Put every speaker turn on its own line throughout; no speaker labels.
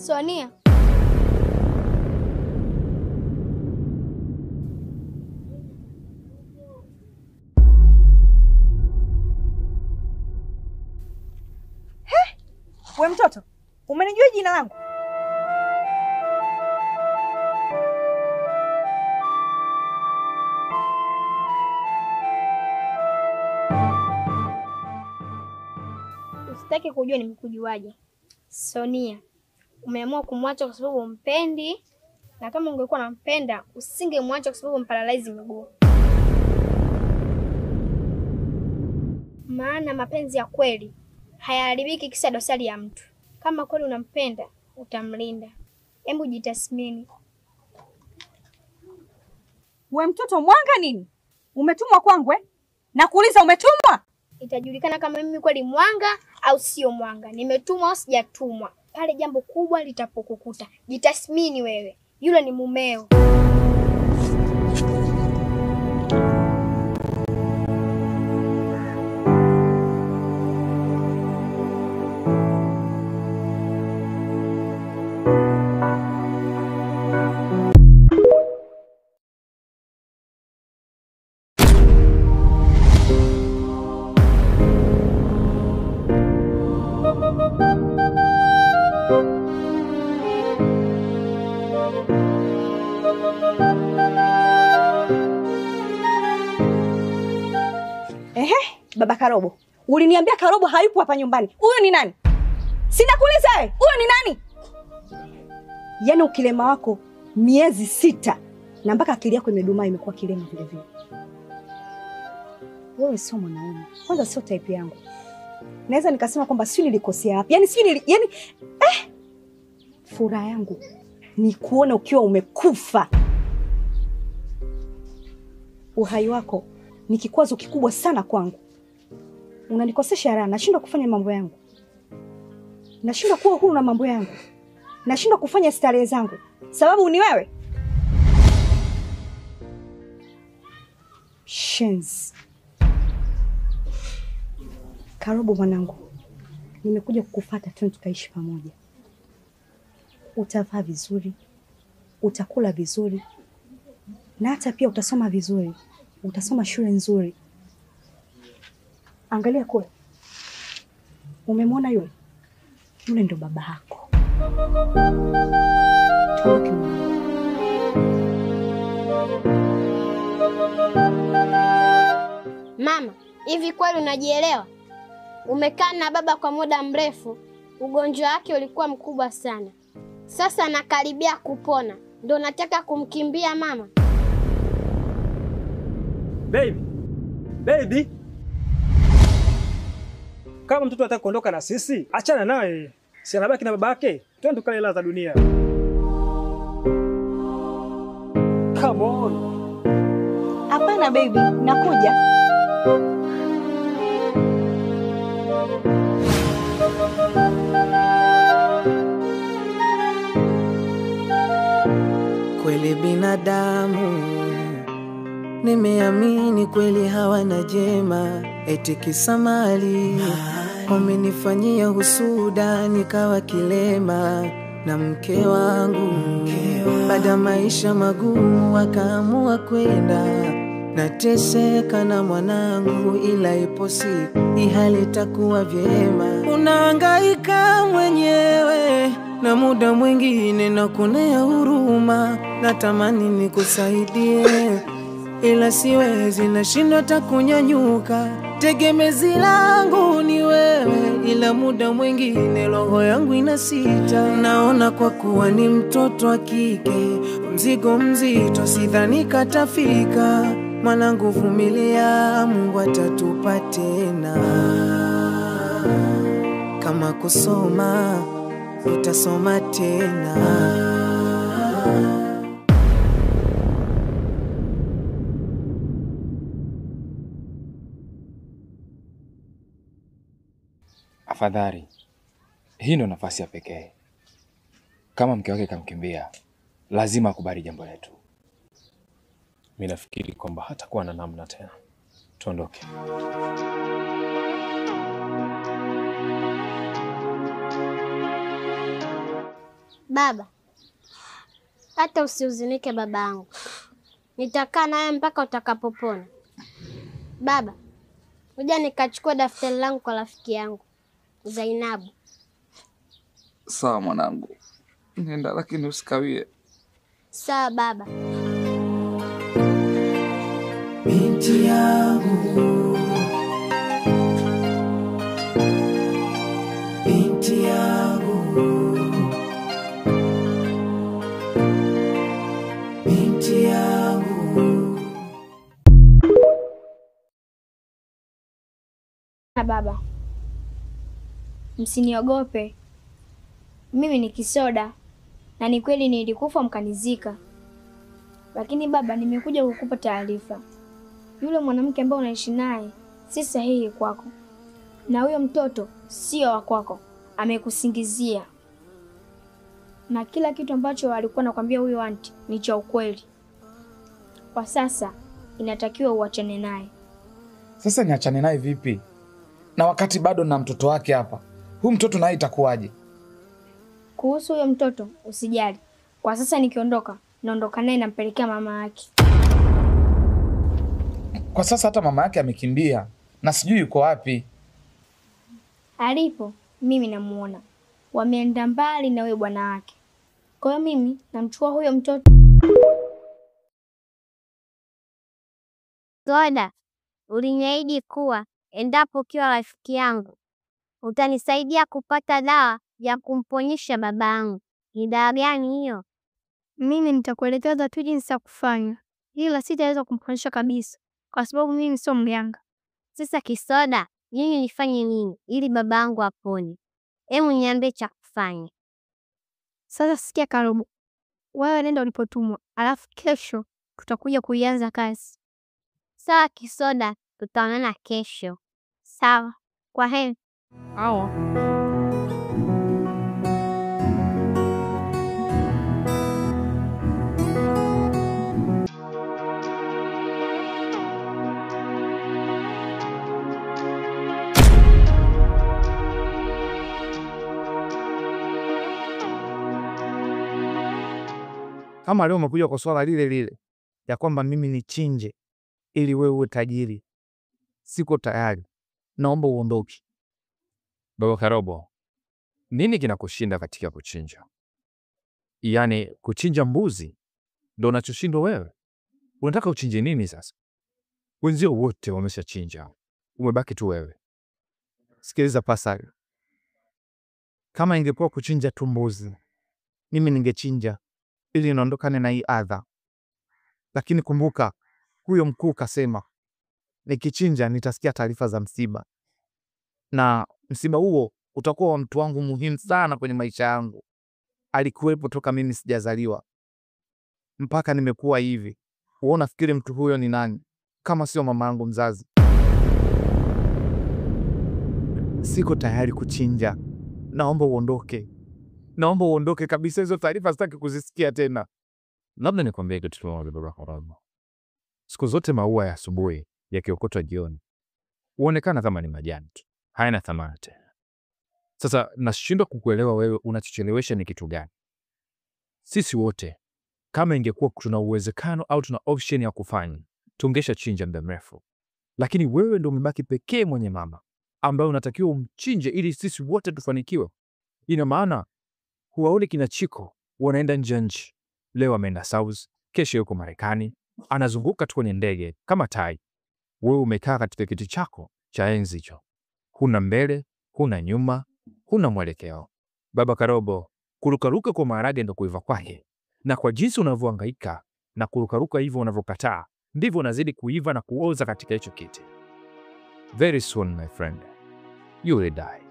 Sonia.
We mtoto, umenijua jina langu?
Usitaki kujua nimekujuaje. Sonia, umeamua kumwacha kwa sababu umpendi, na kama ungekuwa unampenda, usingemwacha kwa sababu umparalyze miguu. Maana mapenzi ya kweli hayaharibiki kisa dosari ya mtu. Kama kweli unampenda, utamlinda. Hebu jitathmini.
We mtoto mwanga nini? Umetumwa kwangu eh? Nakuuliza umetumwa?
Itajulikana kama mimi kweli mwanga au sio mwanga. Nimetumwa au sijatumwa. Pale jambo kubwa litapokukuta. Jitathmini wewe. Yule ni mumeo.
Baba Karobo, uliniambia Karobo hayupo hapa nyumbani. Huyo ni nani? Sina kuuliza wewe. Huyo ni nani? Yaani ukilema wako miezi 6 na mpaka akili yako imedumaa imekuwa kilema vile vile. Wewe sio mwanaume. Kwanza sio type yangu. Naweza nikasema kwamba sio nilikosea hapa. Yaani furaha yangu ni kuona ukiwa umekufa. Uhai wako ni kikwazo kikubwa sana kwangu. Unanikosesha raha, nashindwa kufanya mambo yangu. Nashindwa kuwa huru na mambo yangu. Nashindwa kufanya starehe zangu. Sababu ni wewe. Shenzi. Karobo mwanangu, nimekuja kukufuata tu tukaishi pamoja. Utavaa vizuri, utakula vizuri, na hata pia utasoma vizuri. Utasoma shule nzuri. Angalia kule. Umemwona yule? Yule ndo baba yako.
Mama, hivi kweli unajielewa? Umekaa na baba kwa muda mrefu, ugonjwa wake ulikuwa mkubwa sana. Sasa anakaribia kupona. Ndio nataka kumkimbia mama?
Baby. Kama mtoto anataka kuondoka na sisi, achana naye. Si anabaki na babake. Twende tukale hela za dunia. Come on.
Hapana baby, nakuja.
Kweli binadamu nimeamini kweli hawana jema, eti kisamali wamenifanyia husuda nikawa kilema na mke wangu. Baada maisha magumu wakaamua kwenda, nateseka na mwanangu, ila ipo siku hii hali itakuwa vyema. Unahangaika mwenyewe na muda mwingine nakuonea huruma, natamani nikusaidie ila siwezi, nashindwa hata kunyanyuka. Tegemezi langu ni wewe, ila muda mwingine roho yangu inasita. Naona kwa kuwa ni mtoto wa kike, mzigo mzito sidhani katafika. Mwanangu vumilia, Mungu atatupa tena. Kama kusoma utasoma tena.
Afadhali, hii ndo nafasi ya pekee. Kama mke wake kamkimbia, lazima akubali jambo letu.
Mimi nafikiri kwamba hatakuwa na namna tena. Tuondoke.
Baba, hata usihuzunike babangu. Nitakaa nawe mpaka utakapopona. Baba, ngoja nikachukua daftari langu kwa rafiki yangu Zainabu.
Sawa mwanangu. Nenda lakini usikawie.
Sawa baba.
Binti yangu, binti yangu, binti yangu.
Na baba, msiniogope. Mimi ni Kisoda na ni kweli nilikufa mkanizika. Lakini baba, nimekuja kukupa taarifa. Yule mwanamke ambaye unaishi naye si sahihi kwako. Na huyo mtoto sio wa kwako. Amekusingizia. Na kila kitu ambacho alikuwa anakuambia huyo anti ni cha ukweli. Kwa sasa inatakiwa uachane naye.
Sasa niachane naye vipi? Na wakati bado na mtoto wake hapa. Huyu mtoto naye itakuwaje?
Kuhusu huyo mtoto usijali. Kwa sasa nikiondoka, naondoka naye nampelekea mama yake.
Kwa sasa hata mama yake amekimbia na sijui yuko wapi.
Alipo, mimi namuona. Wameenda mbali na wewe bwana wake. Kwa hiyo mimi namchukua huyo mtoto.
Soda, uliniahidi kuwa endapo ukiwa rafiki yangu utanisaidia kupata dawa ya kumponyesha babangu. Ni dawa gani hiyo?
Mimi nitakuelekeza tu jinsi ya kufanya. Ila sitaweza kumponyesha kabisa kwa sababu mimi sio mganga.
Sasa Kisoda, yeye nifanye nini ili babangu apone? Hebu niambie cha kufanya.
Sasa sikia Karobo. Wewe nenda ulipotumwa. Alafu kesho tutakuja kuianza kazi.
Sawa Kisoda, tutaonana kesho. Sawa. Kwa heri.
Sawa.
Kama leo umekuja kwa swala lile lile ya kwamba mimi nichinje ili wewe uwe tajiri, siko tayari. Naomba uondoke.
Baba Karobo, nini kinakushinda katika kuchinja? Yaani kuchinja mbuzi ndio unachoshindwa wewe? Unataka uchinje nini sasa? Wenzio wote wameshachinja. Umebaki tu wewe.
Sikiliza Pascal. Kama ingekuwa kuchinja tu mbuzi, mimi ningechinja ili niondokane na hii adha. Lakini kumbuka, huyo mkuu kasema nikichinja nitasikia taarifa za msiba. Na msiba huo utakuwa wa mtu wangu muhimu sana kwenye maisha yangu. Alikuwepo toka mimi sijazaliwa mpaka nimekuwa hivi. Wewe unafikiri mtu huyo ni nani kama sio mama yangu mzazi? Siko tayari kuchinja. Naomba uondoke. Naomba uondoke kabisa, hizo taarifa sitaki kuzisikia tena.
Labda nikwambie kitu kimoja Baba Karobo. Siku zote maua ya asubuhi yakiokotwa jioni huonekana kama ni majani tu. Haina thamani tena. Sasa nashindwa kukuelewa wewe unachochelewesha ni kitu gani? Sisi wote kama ingekuwa tuna uwezekano au tuna option ya kufanya, tungesha chinja muda mrefu. Lakini wewe ndio umebaki pekee mwenye mama ambaye unatakiwa umchinje ili sisi wote tufanikiwe. Ina maana huwaoni kina Chiko wanaenda nje nchi. Leo ameenda South, kesho yuko Marekani, anazunguka tu kwenye ndege kama tai. Wewe umekaa katika kiti chako cha enzi hicho. Huna mbele, huna nyuma, huna mwelekeo. Baba Karobo, kurukaruka kwa maharage ndio kuiva kwake. Na kwa jinsi unavyohangaika na kurukaruka hivyo unavyokataa, ndivyo unazidi kuiva na kuoza katika hicho kiti. Very soon my friend, you will die.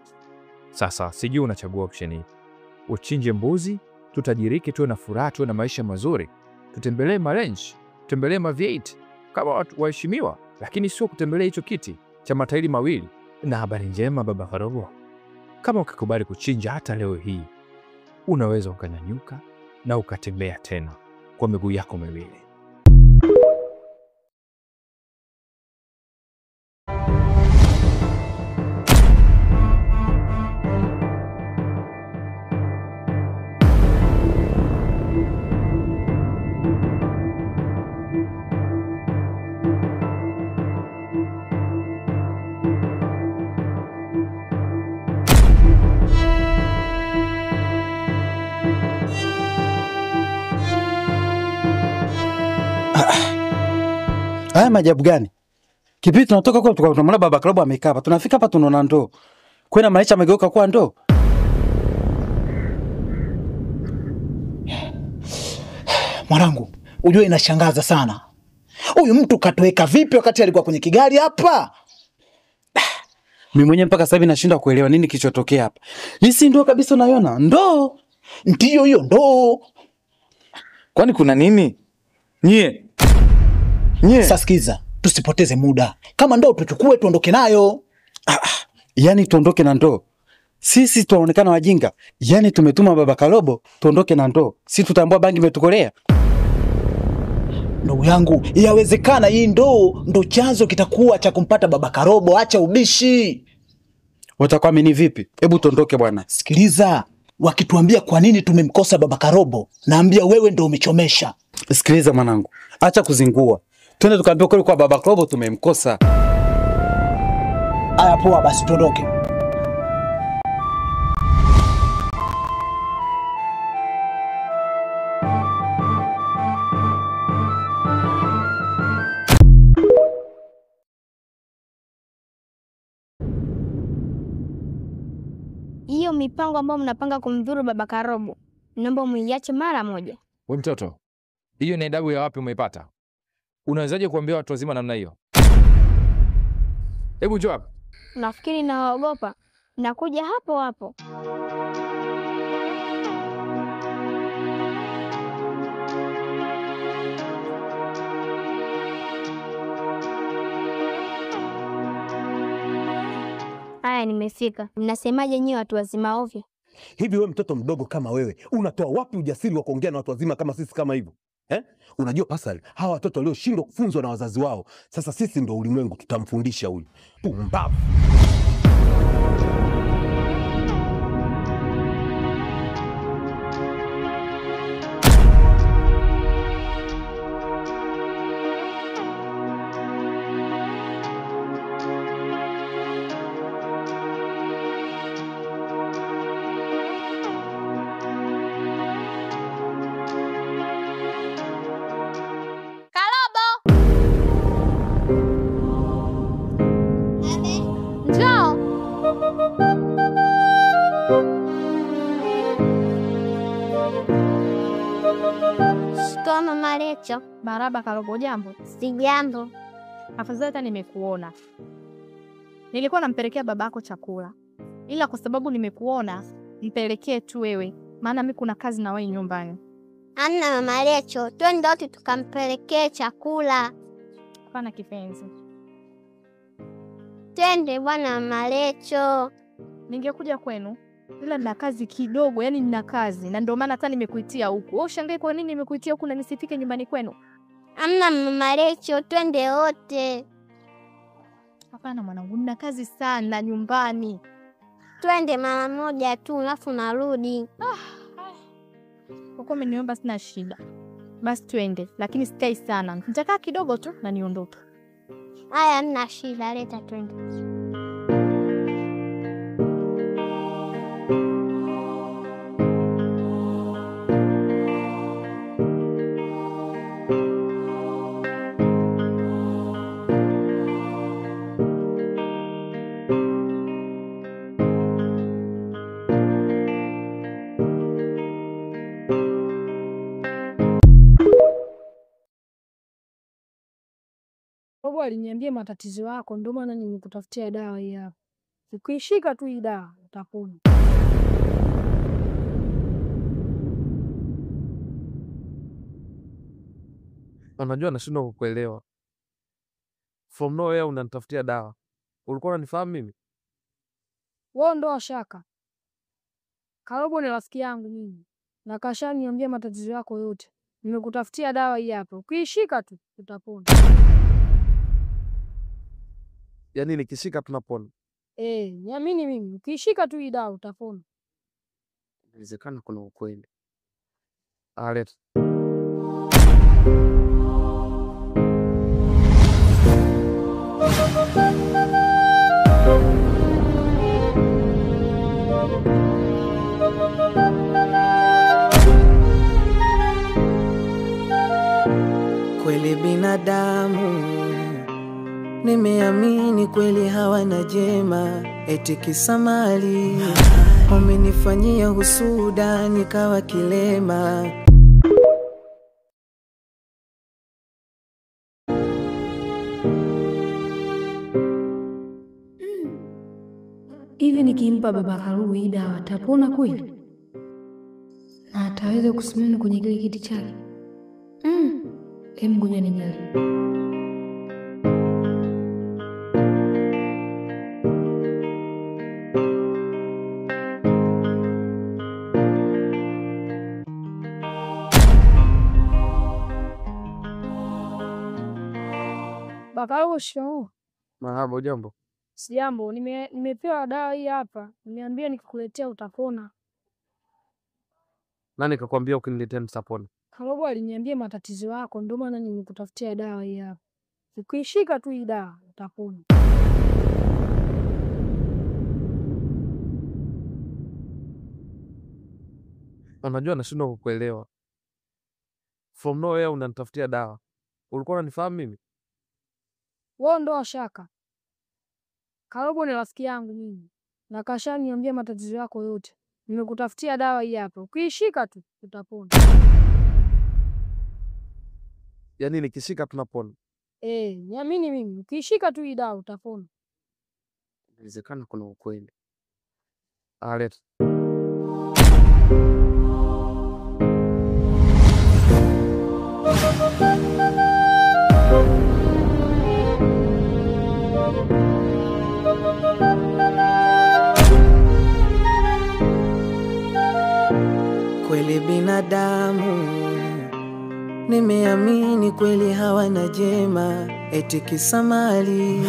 Sasa sijui unachagua option hii. Uchinje mbuzi, tutajiriki, tuwe na furaha, tuwe na maisha mazuri. Tutembelee marenji, tutembelee ma-V8 kama watu waheshimiwa, lakini sio kutembelea hicho kiti cha matairi mawili. Na habari njema Baba Karobo, kama ukikubali kuchinja hata leo hii, unaweza ukanyanyuka na ukatembea tena kwa miguu yako miwili.
Haya maajabu gani? Kipi tunatoka kwa tunamwona baba Karobo amekaa hapa. Tunafika hapa tunaona ndoo. Kwani maisha yamegeuka kuwa ndoo?
Mwanangu, ujue inashangaza sana. Huyu mtu katoweka vipi wakati alikuwa kwenye kigari hapa?
Mimi mwenyewe mpaka sasa hivi nashindwa kuelewa nini kilichotokea hapa. Hii si ndoo kabisa unaiona? Ndoo.
Ndiyo hiyo ndoo.
Kwani kuna nini? Nyie.
Sasa sikiza, tusipoteze muda. Kama ndoo tuchukue tuondoke nayo.
Yaani tuondoke na ndoo? Sisi tunaonekana wajinga. Yaani tumetuma baba Karobo tuondoke na ndoo. Si tutambua bangi imetukolea?
Ndugu yangu, yawezekana hii ndo chanzo kitakuwa cha kumpata baba Karobo. Acha ubishi.
Watakuamini vipi? Hebu tuondoke bwana.
Sikiliza, wakituambia kwa nini tumemkosa baba Karobo, naambia wewe ndo umechomesha.
Sikiliza mwanangu, acha kuzingua. Twende tukaambie kweli kwa baba Karobo tumemkosa.
Aya poa basi tuondoke.
Hiyo mipango ambayo mnapanga kumdhuru baba Karobo, naomba muiache mara moja.
Wewe mtoto, hiyo ni adabu ya wapi umeipata? Unawezaje kuambia watu wazima namna hiyo? Hebu njoo hapa.
Nafikiri naogopa. Nakuja hapo hapo. Haya, nimefika. Mnasemaje nyinyi watu wazima ovyo?
Hivi wewe mtoto mdogo kama wewe, unatoa wapi ujasiri wa kuongea na watu wazima kama sisi kama hivyo? Unajua Pascal, hawa watoto walioshindwa kufunzwa na wazazi wao, sasa sisi ndo ulimwengu tutamfundisha huyu. Pumbavu.
Mama Lecho.
Maraba Karobo, jambo?
Si jambo.
Afadhali hata nimekuona. Nilikuwa nampelekea babako chakula, ila kwa sababu nimekuona mpelekee tu wewe, maana mimi kuna kazi na wewe nyumbani.
Anna Mama Lecho, twende wote tukampelekee chakula.
Hapana kipenzi.
Twende bwana Mama Lecho.
Ningekuja kwenu, ila nina kazi kidogo, yani nina kazi na ndio maana hata nimekuitia huku. Wewe ushangae kwa nini nimekuitia huku na nisifike nyumbani kwenu?
Amna Mama Lecho, twende wote.
Hapana mwanangu, nina kazi sana nyumbani.
Twende mara moja tu alafu narudi.
Uko umeniomba sina shida. Basi twende, lakini sikai sana. Nitakaa kidogo tu na niondoke.
Haya, nina shida, leta twende.
Bobo aliniambia matatizo yako, ndio maana nimekutafutia dawa hii hapa. Ukishika tu hii dawa utapona.
Unajua nashindwa kukuelewa. From nowhere unanitafutia dawa. Ulikuwa unanifahamu mimi?
Wewe ndo shaka. Karobo ni rafiki yangu mimi. Na kashaniambia matatizo yako yote. Nimekutafutia dawa hii hapa. Ukishika tu utapona.
Yaani nikishika tunapona?
Niamini mimi. Ukishika tu hii dawa utapona.
Inawezekana kuna ukweli. Leta.
Kweli
Kweli binadamu nimeamini kweli hawana jema, eti kisa mali wamenifanyia husuda nikawa kilema.
Hivi nikimpa baba Karubu hii dawa atapona kweli? Na ataweza kusimama kwenye kile kiti chake? Ngoja nijaribu. Bakarubu, shikamoo.
Marahaba, ujambo?
Sijambo, nimepewa dawa hii hapa. Nimeambia nikikuletea utapona.
Nani kakwambia ukiniletea nitapona?
Karubu aliniambia matatizo yako, ndio maana nimekutafutia dawa hii hapa. Ukishika tu hii dawa utapona.
Unajua nashindwa kukuelewa. From nowhere unanitafutia dawa. Ulikuwa unanifahamu mimi?
Wewe ndo shaka. Karubu ni rafiki yangu mimi. Na kashaniambia matatizo yako yote. Nimekutafutia dawa hii hapa. Ukishika tu utapona.
Yaani nikishika tunapona?
Niamini mimi. Ukishika tu hii dawa utapona.
Inawezekana kuna ukweli. Aleta.
Kweli binadamu nimeamini kweli hawana jema, eti kisa mali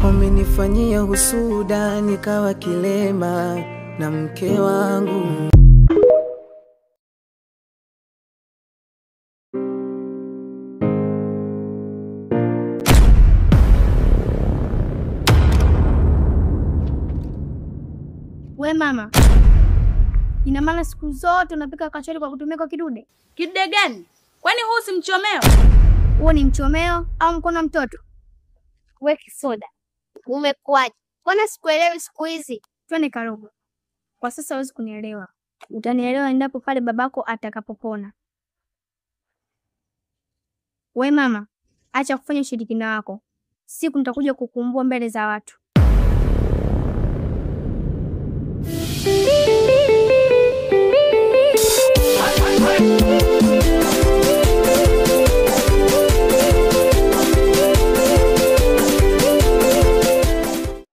wamenifanyia husuda nikawa kilema na mke wangu.
We mama, ina maana siku zote unapika kachori kwa kutumia kwa kidude?
Kidude gani? Kwani huu si mchomeo?
Huo ni mchomeo au mkono mtoto? We Kisoda, umekuaje? Mbona sikuelewi siku hizi? Twende Karubu. Kwa sasa huwezi kunielewa. Utanielewa endapo pale babako atakapopona. We mama, acha kufanya ushirikina wako. Siku nitakuja kukumbua mbele za watu.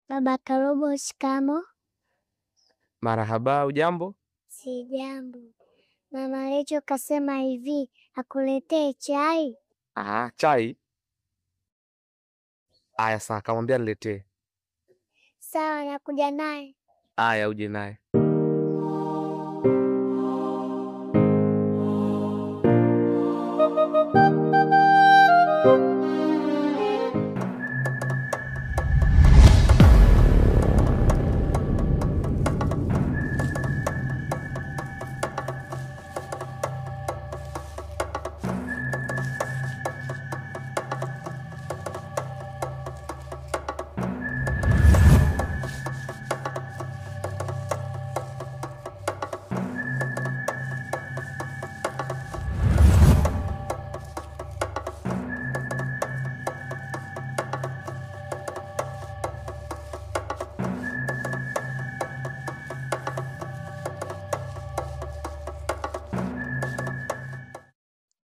Baba Karubu, shikamo.
Marahaba, ujambo?
Si jambo. Mama Lecho kasema hivi, akuletee chai.
Chai? Aya, sawa, kamwambia niletee.
Sawa, nakuja naye.
Aya, uje naye.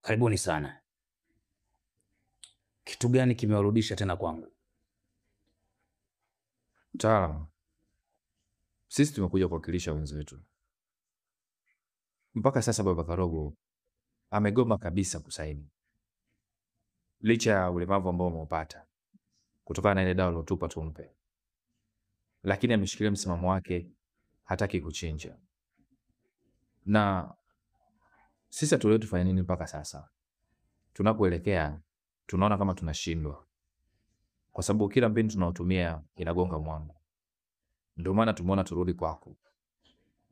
Karibuni sana. Kitu gani kimewarudisha tena kwangu?
Mtaalamu, sisi tumekuja kuwakilisha wenzetu. Mpaka sasa baba Karobo amegoma kabisa kusaini, licha ya ulemavu ambao umeupata kutokana na ile dawa aliyotupa tumpe, lakini ameshikilia msimamo wake, hataki kuchinja. Na sisi hatuelewi tufanye nini mpaka sasa. Tunapoelekea tunaona kama tunashindwa, kwa sababu kila mbinu tunaotumia inagonga mwamba. Ndio maana tumeona turudi kwako,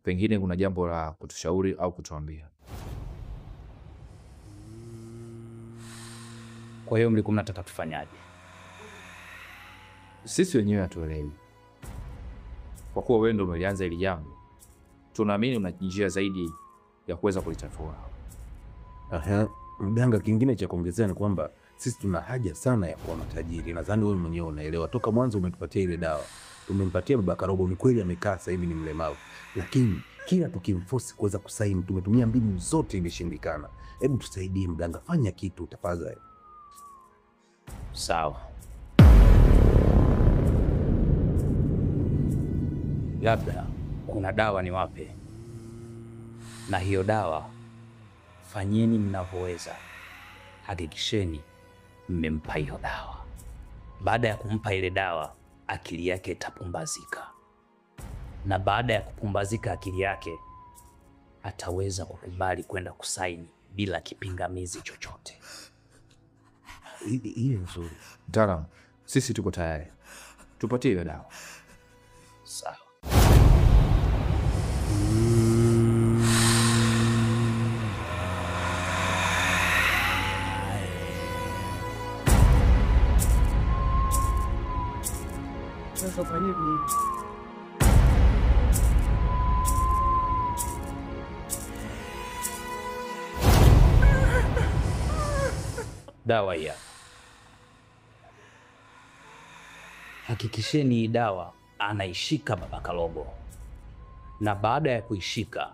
pengine kuna jambo la kutushauri au kutuambia.
Kwa hiyo mlikuwa mnataka tufanyaje?
Sisi wenyewe hatuelewi. Kwa kuwa wewe ndio umelianza hili jambo, tunaamini una njia zaidi ya kuweza kulitatua.
Mganga, kingine cha kuongezea ni kwamba sisi tuna haja sana ya kuwa matajiri. Nadhani wewe mwenyewe unaelewa. Toka mwanzo umetupatia ile dawa, tumempatia baba Karobo. Ni kweli amekaa sasa hivi ni mlemavu, lakini kila tukimforce kuweza kusaini, tumetumia mbinu zote, imeshindikana. Hebu tusaidie mganga, fanya kitu tafadhali.
Sawa. Labda kuna dawa niwape, na hiyo dawa fanyeni mnavyoweza. Hakikisheni mmempa hiyo dawa. Baada ya kumpa ile dawa, akili yake itapumbazika, na baada ya kupumbazika akili yake, ataweza kukubali kwenda kusaini bila kipingamizi chochote.
Hiyo nzuri.
Mtaalamu, sisi tuko tayari. Tupatie hiyo dawa.
Sawa.
Sasa fanyeni nini?
Dawa hii. Hakikisheni hii dawa anaishika baba Karobo, na baada ya kuishika